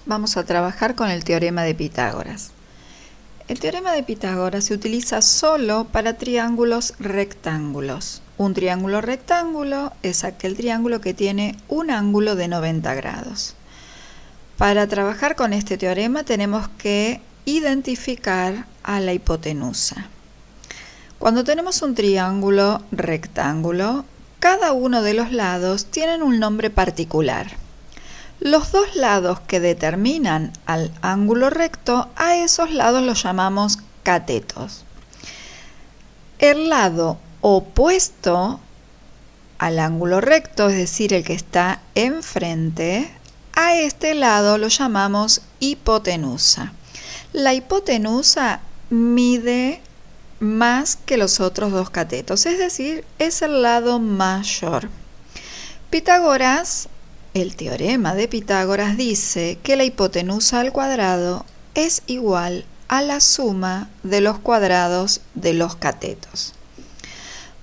vamos a trabajar con el teorema de Pitágoras. El teorema de Pitágoras se utiliza solo para triángulos rectángulos. Un triángulo rectángulo es aquel triángulo que tiene un ángulo de 90 grados. Para trabajar con este teorema tenemos que identificar a la hipotenusa. Cuando tenemos un triángulo rectángulo, cada uno de los lados tienen un nombre particular. Los dos lados que determinan al ángulo recto, a esos lados los llamamos catetos. El lado opuesto al ángulo recto, es decir, el que está enfrente, a este lado lo llamamos hipotenusa. La hipotenusa mide más que los otros dos catetos, es decir, es el lado mayor. Pitágoras, el teorema de Pitágoras dice que la hipotenusa al cuadrado es igual a la suma de los cuadrados de los catetos.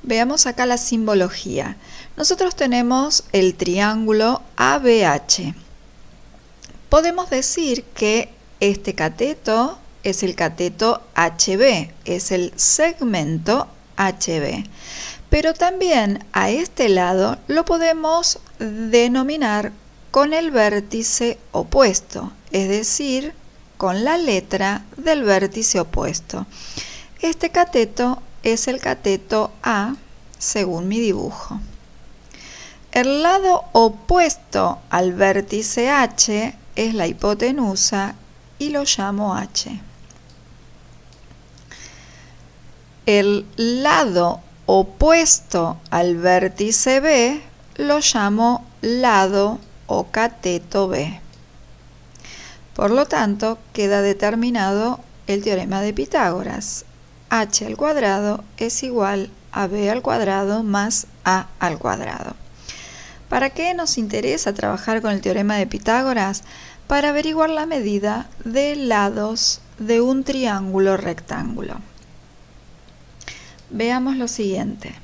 Veamos acá la simbología. Nosotros tenemos el triángulo ABH. Podemos decir que este cateto es el cateto HB, es el segmento HB. Pero también a este lado lo podemos denominar con el vértice opuesto, es decir, con la letra del vértice opuesto. Este cateto es el cateto A, según mi dibujo. El lado opuesto al vértice H es la hipotenusa y lo llamo H. El lado opuesto al vértice B lo llamo lado o cateto B. Por lo tanto, queda determinado el teorema de Pitágoras. H al cuadrado es igual a B al cuadrado más A al cuadrado. ¿Para qué nos interesa trabajar con el teorema de Pitágoras? Para averiguar la medida de lados de un triángulo rectángulo. Veamos lo siguiente.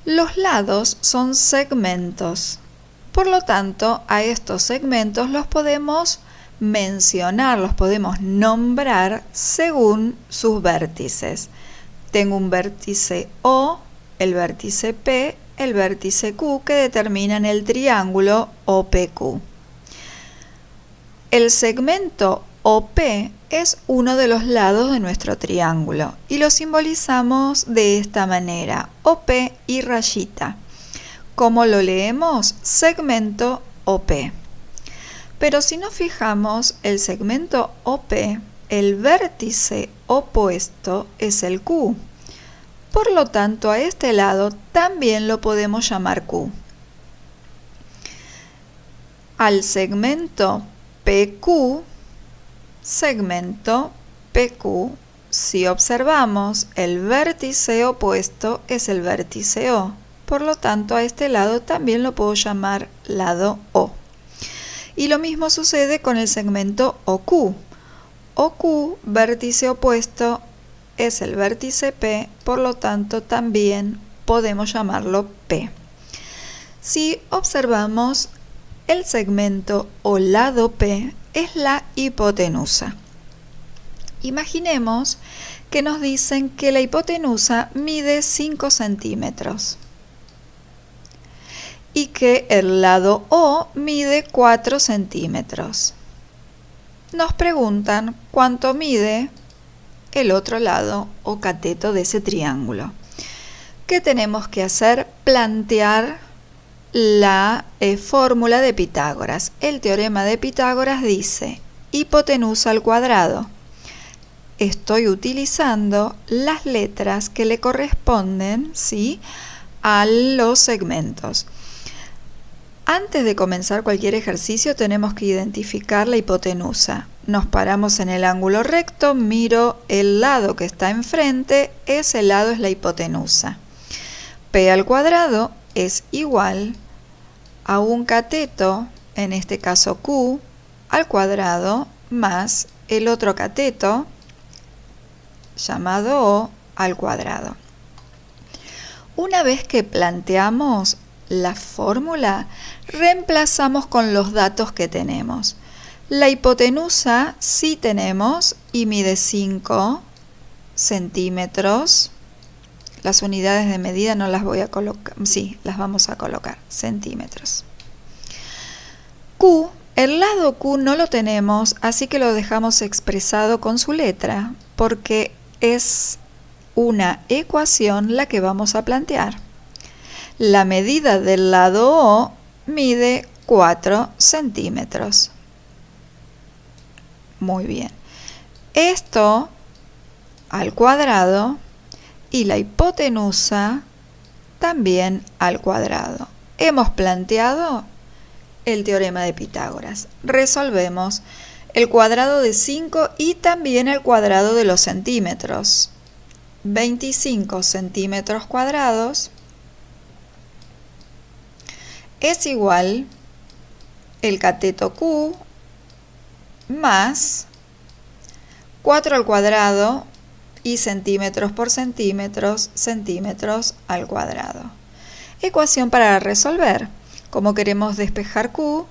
Los lados son segmentos. Por lo tanto, a estos segmentos los podemos mencionar, los podemos nombrar según sus vértices. Tengo un vértice O, el vértice P, el vértice Q que determinan el triángulo OPQ. El segmento OP es uno de los lados de nuestro triángulo y lo simbolizamos de esta manera, OP y rayita. ¿Cómo lo leemos? Segmento OP. Pero si nos fijamos, el segmento OP, el vértice opuesto es el Q. Por lo tanto, a este lado también lo podemos llamar Q. Al segmento PQ, segmento PQ, si observamos, el vértice opuesto es el vértice O. Por lo tanto, a este lado también lo puedo llamar lado O. Y lo mismo sucede con el segmento OQ. OQ, vértice opuesto, es el vértice P, por lo tanto también podemos llamarlo P. Si observamos, el segmento o lado P es la hipotenusa. Imaginemos que nos dicen que la hipotenusa mide 5 centímetros y que el lado O mide 4 centímetros. Nos preguntan cuánto mide el otro lado o cateto de ese triángulo. ¿Qué tenemos que hacer? Plantear la fórmula de Pitágoras. El teorema de Pitágoras dice hipotenusa al cuadrado. Estoy utilizando las letras que le corresponden, ¿sí?, a los segmentos. Antes de comenzar cualquier ejercicio tenemos que identificar la hipotenusa. Nos paramos en el ángulo recto, miro el lado que está enfrente, ese lado es la hipotenusa. P al cuadrado es igual a un cateto, en este caso Q, al cuadrado más el otro cateto, llamado O, al cuadrado. Una vez que planteamos la fórmula, reemplazamos con los datos que tenemos. La hipotenusa sí tenemos y mide 5 centímetros. Las unidades de medida no las voy a colocar, sí, las vamos a colocar, centímetros. Q, el lado Q no lo tenemos, así que lo dejamos expresado con su letra, porque es una ecuación la que vamos a plantear. La medida del lado O mide 4 centímetros. Muy bien. Esto al cuadrado y la hipotenusa también al cuadrado. Hemos planteado el teorema de Pitágoras. Resolvemos el cuadrado de 5 y también el cuadrado de los centímetros. 25 centímetros cuadrados es igual el cateto Q más 4 al cuadrado y centímetros por centímetros, centímetros al cuadrado. Ecuación para resolver. Como queremos despejar Q,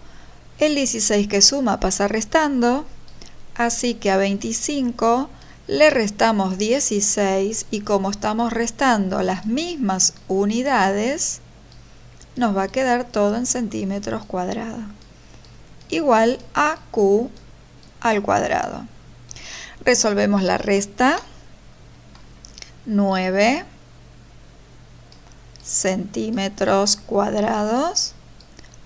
el 16 que suma pasa restando, así que a 25 le restamos 16 y como estamos restando las mismas unidades, nos va a quedar todo en centímetros cuadrados, igual a Q al cuadrado. Resolvemos la resta. 9 centímetros cuadrados.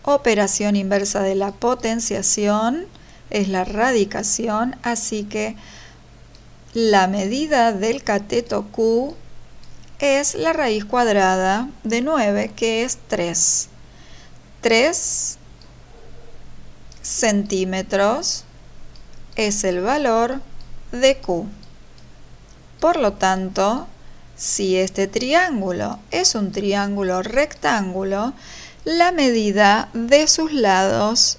Operación inversa de la potenciación es la radicación, así que la medida del cateto Q es la raíz cuadrada de 9, que es 3. 3 centímetros es el valor de Q. Por lo tanto, si este triángulo es un triángulo rectángulo, la medida de sus lados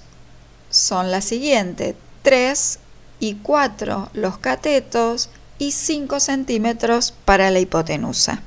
son las siguientes: 3 y 4 los catetos y 5 centímetros para la hipotenusa.